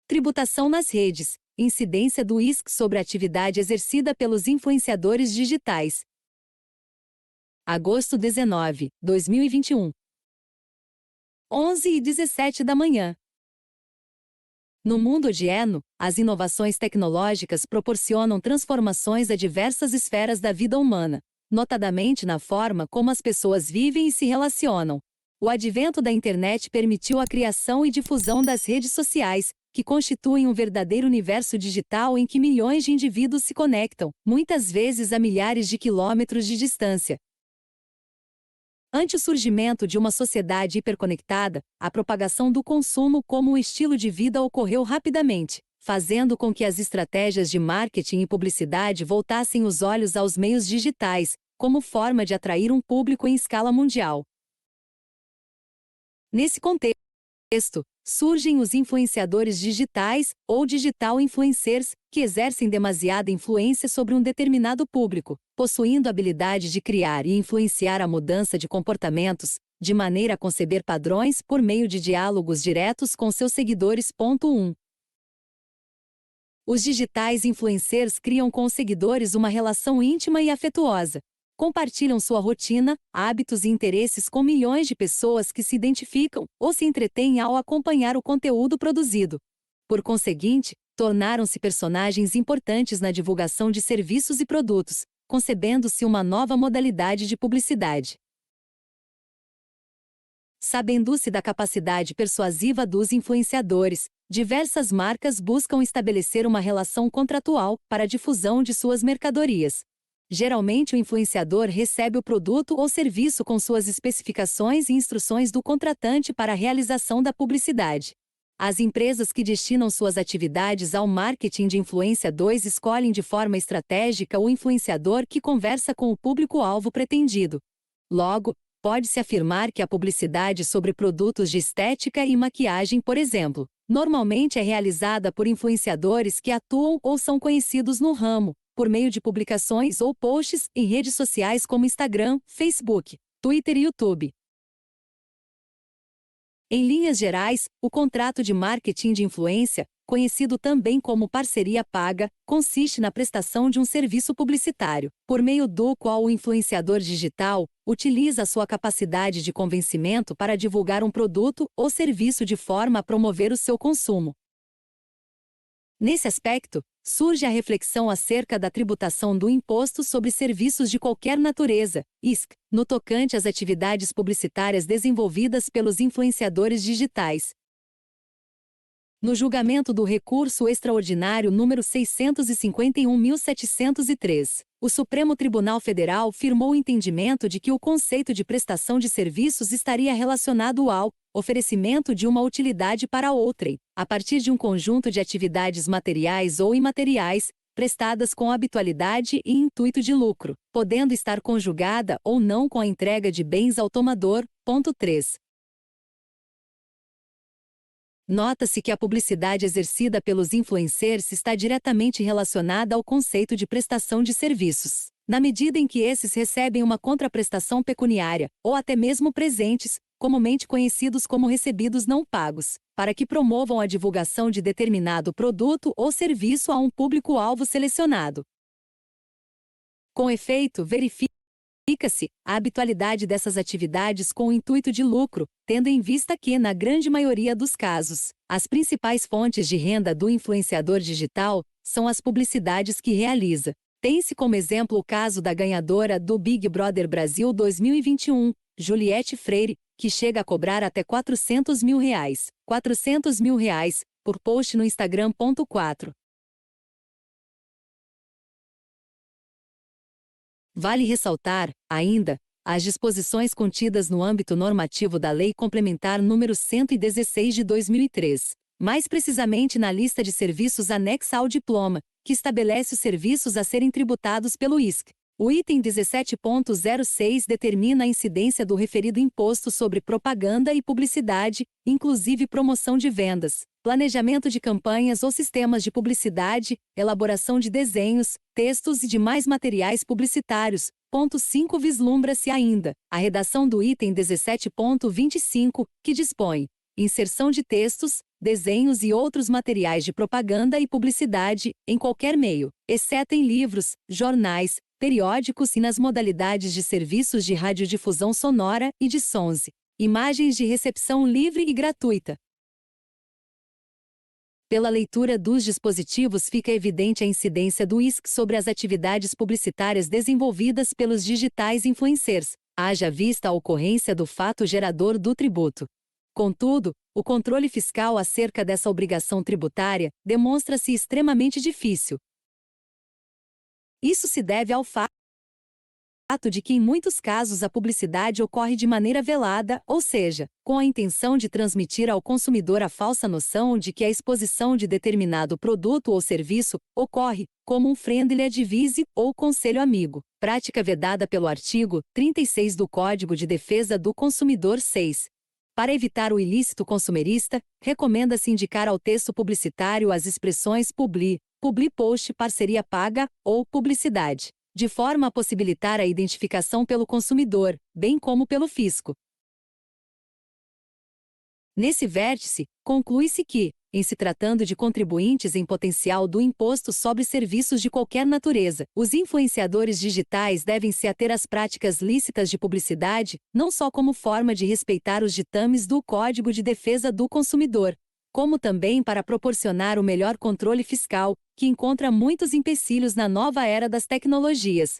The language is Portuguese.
Tributação nas redes. Incidência do ISC sobre a atividade exercida pelos influenciadores digitais. Agosto 19, 2021. 11h17 da manhã. No mundo odierno, as inovações tecnológicas proporcionam transformações a diversas esferas da vida humana, notadamente na forma como as pessoas vivem e se relacionam. O advento da internet permitiu a criação e difusão das redes sociais, que constituem um verdadeiro universo digital em que milhões de indivíduos se conectam, muitas vezes a milhares de quilômetros de distância. Ante o surgimento de uma sociedade hiperconectada, a propagação do consumo como um estilo de vida ocorreu rapidamente, fazendo com que as estratégias de marketing e publicidade voltassem os olhos aos meios digitais, como forma de atrair um público em escala mundial. Nesse contexto, surgem os influenciadores digitais, ou digital influencers, que exercem demasiada influência sobre um determinado público, possuindo a habilidade de criar e influenciar a mudança de comportamentos, de maneira a conceber padrões por meio de diálogos diretos com seus seguidores. 1. Os digitais influencers criam com os seguidores uma relação íntima e afetuosa. Compartilham sua rotina, hábitos e interesses com milhões de pessoas que se identificam ou se entretêm ao acompanhar o conteúdo produzido. Por conseguinte, tornaram-se personagens importantes na divulgação de serviços e produtos, concebendo-se uma nova modalidade de publicidade. Sabendo-se da capacidade persuasiva dos influenciadores, diversas marcas buscam estabelecer uma relação contratual para a difusão de suas mercadorias. Geralmente o influenciador recebe o produto ou serviço com suas especificações e instruções do contratante para a realização da publicidade. As empresas que destinam suas atividades ao marketing de influência 2 escolhem de forma estratégica o influenciador que conversa com o público-alvo pretendido. Logo, pode-se afirmar que a publicidade sobre produtos de estética e maquiagem, por exemplo, normalmente é realizada por influenciadores que atuam ou são conhecidos no ramo, por meio de publicações ou posts em redes sociais como Instagram, Facebook, Twitter e YouTube. Em linhas gerais, o contrato de marketing de influência, conhecido também como parceria paga, consiste na prestação de um serviço publicitário, por meio do qual o influenciador digital utiliza a sua capacidade de convencimento para divulgar um produto ou serviço de forma a promover o seu consumo. Nesse aspecto, surge a reflexão acerca da tributação do Imposto sobre Serviços de Qualquer Natureza, ISC, no tocante às atividades publicitárias desenvolvidas pelos influenciadores digitais. No julgamento do recurso extraordinário número 651.703, o Supremo Tribunal Federal firmou o entendimento de que o conceito de prestação de serviços estaria relacionado ao oferecimento de uma utilidade para outrem, a partir de um conjunto de atividades materiais ou imateriais, prestadas com habitualidade e intuito de lucro, podendo estar conjugada ou não com a entrega de bens ao tomador. 3. Nota-se que a publicidade exercida pelos influencers está diretamente relacionada ao conceito de prestação de serviços, na medida em que esses recebem uma contraprestação pecuniária, ou até mesmo presentes, comumente conhecidos como recebidos não pagos, para que promovam a divulgação de determinado produto ou serviço a um público-alvo selecionado. Com efeito, verifica-se a habitualidade dessas atividades com o intuito de lucro, tendo em vista que, na grande maioria dos casos, as principais fontes de renda do influenciador digital são as publicidades que realiza. Tem-se como exemplo o caso da ganhadora do Big Brother Brasil 2021, Juliette Freire, que chega a cobrar até R$400 mil, R$400 mil, por post no Instagram. 4. Vale ressaltar, ainda, as disposições contidas no âmbito normativo da Lei Complementar nº 116 de 2003, mais precisamente na lista de serviços anexa ao diploma, que estabelece os serviços a serem tributados pelo ISC. O item 17.06 determina a incidência do referido imposto sobre propaganda e publicidade, inclusive promoção de vendas, planejamento de campanhas ou sistemas de publicidade, elaboração de desenhos, textos e demais materiais publicitários, 17.5 vislumbra-se ainda a redação do item 17.25, que dispõe inserção de textos, desenhos e outros materiais de propaganda e publicidade, em qualquer meio, exceto em livros, jornais, periódicos e nas modalidades de serviços de radiodifusão sonora e de sons. Imagens de recepção livre e gratuita. Pela leitura dos dispositivos fica evidente a incidência do ISC sobre as atividades publicitárias desenvolvidas pelos digitais influencers, haja vista a ocorrência do fato gerador do tributo. Contudo, o controle fiscal acerca dessa obrigação tributária demonstra-se extremamente difícil. Isso se deve ao fato de que em muitos casos a publicidade ocorre de maneira velada, ou seja, com a intenção de transmitir ao consumidor a falsa noção de que a exposição de determinado produto ou serviço ocorre como um friendly advise ou conselho amigo, prática vedada pelo artigo 36 do Código de Defesa do Consumidor 6. Para evitar o ilícito consumerista, recomenda-se indicar ao texto publicitário as expressões publi, publi post, parceria paga ou publicidade, de forma a possibilitar a identificação pelo consumidor, bem como pelo fisco. Nesse vértice, conclui-se que, em se tratando de contribuintes em potencial do imposto sobre serviços de qualquer natureza, os influenciadores digitais devem se ater às práticas lícitas de publicidade, não só como forma de respeitar os ditames do Código de Defesa do Consumidor, como também para proporcionar o melhor controle fiscal, que encontra muitos empecilhos na nova era das tecnologias.